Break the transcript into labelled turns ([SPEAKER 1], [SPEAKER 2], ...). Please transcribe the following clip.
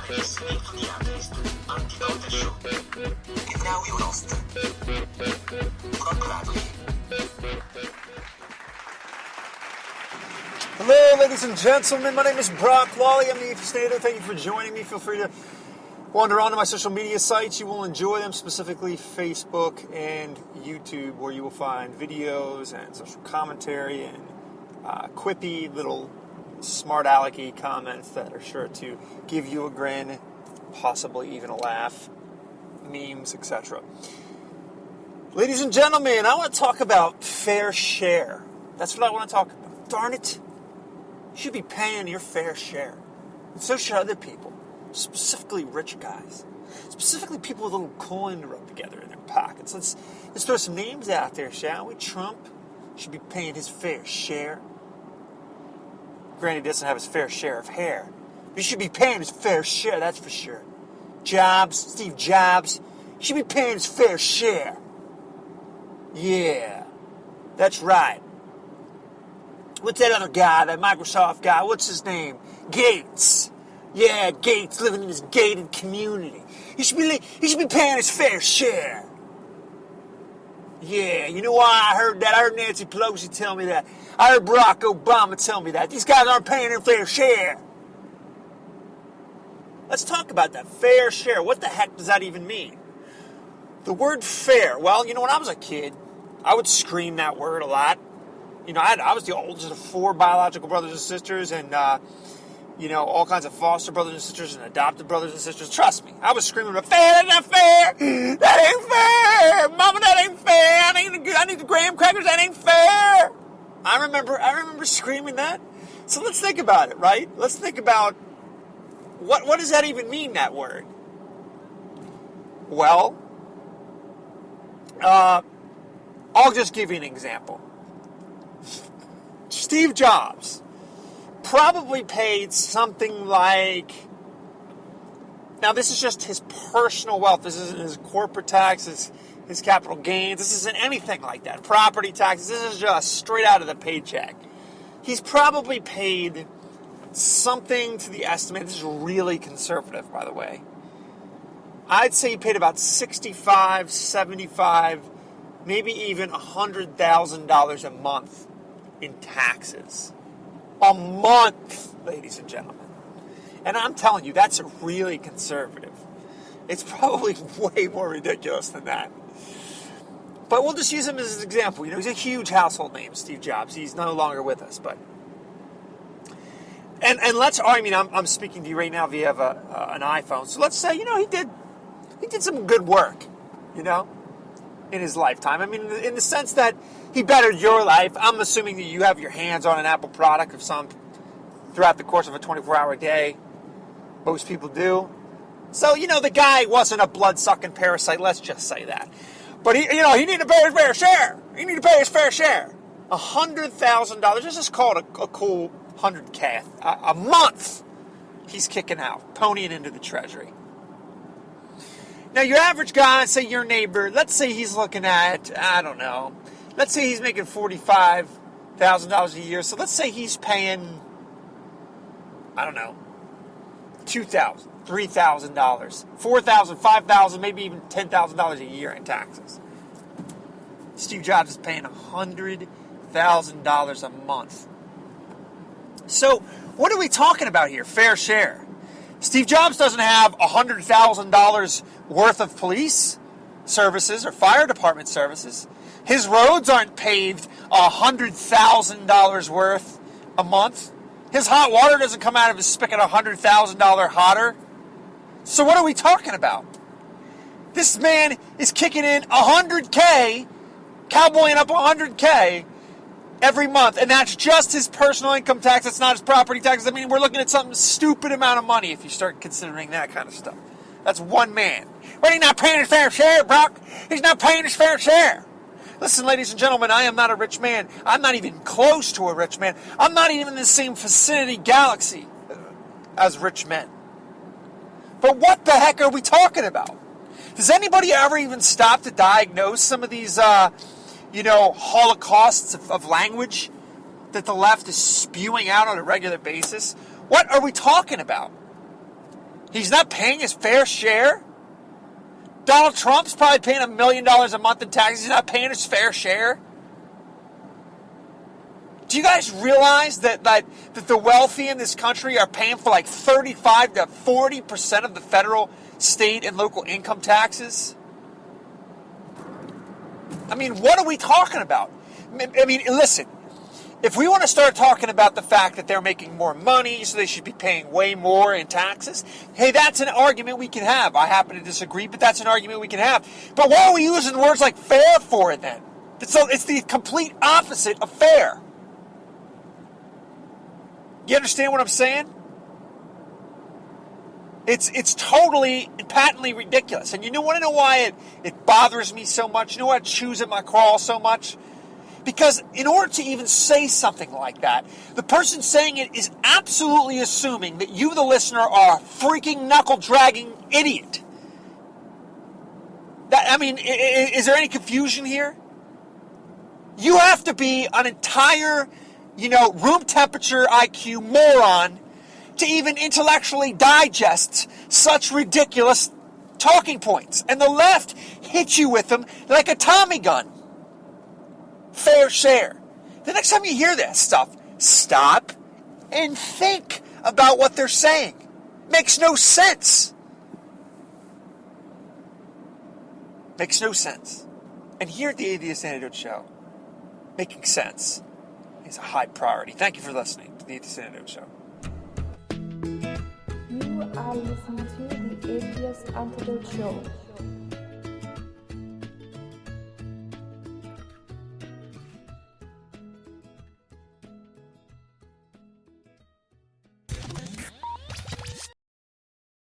[SPEAKER 1] listening to the Leftist Anti-Culture Show. And now your host, Brock Bradley.
[SPEAKER 2] Hello, ladies and gentlemen. My name is Brock Lawley. I'm the Leftist. Thank you for joining me. Feel free to wander onto my social media sites. You will enjoy them, specifically Facebook and YouTube, where you will find videos and social commentary and quippy little smart alecky comments that are sure to give you a grin, possibly even a laugh, memes, etc. Ladies and gentlemen, I want to talk about fair share. That's what I want to talk about. Darn it. You should be paying your fair share. And so should other people. Specifically rich guys. Specifically people with a little coin to rub together in their pockets. Let's throw some names out there, shall we? Trump should be paying his fair share. Granted, he doesn't have his fair share of hair. He should be paying his fair share, that's for sure. Steve Jobs, he should be paying his fair share. Yeah, that's right. What's that other guy, that Microsoft guy? What's his name? Gates. Yeah, Gates, living in his gated community. He should be paying his fair share. Yeah, you know why I heard that? I heard Nancy Pelosi tell me that. I heard Barack Obama tell me that. These guys aren't paying their fair share. Let's talk about that fair share. What the heck does that even mean? The word fair, well, you know, when I was a kid, I would scream that word a lot. You know, I was the oldest of 4 biological brothers and sisters, and you know, all kinds of foster brothers and sisters and adopted brothers and sisters. Trust me, I was screaming about, fair, that's not fair, that ain't fair, mama, that ain't fair, I need the graham crackers, that ain't fair. I remember screaming that. So let's think about it, right? Let's think about, what does that even mean, that word? Well, I'll just give you an example. Steve Jobs probably paid something like, now this is just his personal wealth, this isn't his corporate taxes, his capital gains, this isn't anything like that, property taxes, this is just straight out of the paycheck. He's probably paid something to the estimate, this is really conservative, by the way, I'd say he paid about $65, $75, maybe even $100,000 a month in taxes. A month, ladies and gentlemen. And I'm telling you, that's really conservative. It's probably way more ridiculous than that. But we'll just use him as an example. You know, he's a huge household name, Steve Jobs. He's no longer with us, but... And I'm speaking to you right now via an iPhone. So let's say, you know, he did some good work, you know, in his lifetime. I mean, in the sense that he bettered your life. I'm assuming that you have your hands on an Apple product of some throughout the course of a 24-hour day. Most people do. So, you know, the guy wasn't a blood-sucking parasite, let's just say that. But, he needed to pay his fair share. He needed to pay his fair share. $100,000, let's just call it a cool $100K a month he's kicking out, ponying into the treasury. Now, your average guy, say your neighbor, let's say he's looking at, I don't know, let's say he's making $45,000 a year. So let's say he's paying, I don't know, $2,000, $3,000, $4,000, $5,000, maybe even $10,000 a year in taxes. Steve Jobs is paying $100,000 a month. So what are we talking about here? Fair share. Steve Jobs doesn't have $100,000 worth of police services or fire department services. His roads aren't paved $100,000 worth a month. His hot water doesn't come out of his spigot $100,000 hotter. So what are we talking about? This man is kicking in $100K, cowboying up $100K every month, and that's just his personal income tax. That's not his property taxes. I mean, we're looking at some stupid amount of money if you start considering that kind of stuff. That's one man. But he's not paying his fair share, Brock. He's not paying his fair share. Listen, ladies and gentlemen, I am not a rich man. I'm not even close to a rich man. I'm not even in the same vicinity galaxy as rich men. But what the heck are we talking about? Does anybody ever even stop to diagnose some of these, holocausts of language that the left is spewing out on a regular basis? What are we talking about? He's not paying his fair share? Donald Trump's probably paying $1 million a month in taxes. He's not paying his fair share? Do you guys realize that the wealthy in this country are paying for like 35 to 40% of the federal, state, and local income taxes? I mean, what are we talking about? I mean, listen, if we want to start talking about the fact that they're making more money, so they should be paying way more in taxes, hey, that's an argument we can have. I happen to disagree, but that's an argument we can have. But why are we using words like fair for it then? It's the complete opposite of fair. You understand what I'm saying? It's totally and patently ridiculous. And you want to know why it bothers me so much? You know why it chews at my crawl so much? Because in order to even say something like that, the person saying it is absolutely assuming that you, the listener, are a freaking knuckle-dragging idiot. Is there any confusion here? You have to be an entire, room temperature IQ moron to even intellectually digest such ridiculous talking points. And the left hits you with them like a Tommy gun. Fair share. The next time you hear that stuff, stop and think about what they're saying. Makes no sense. Makes no sense. And here at the Atheist Antidote Show, making sense is a high priority. Thank you for listening to the Atheist Antidote Show.
[SPEAKER 3] You are listening to the Atheist Antidote Show.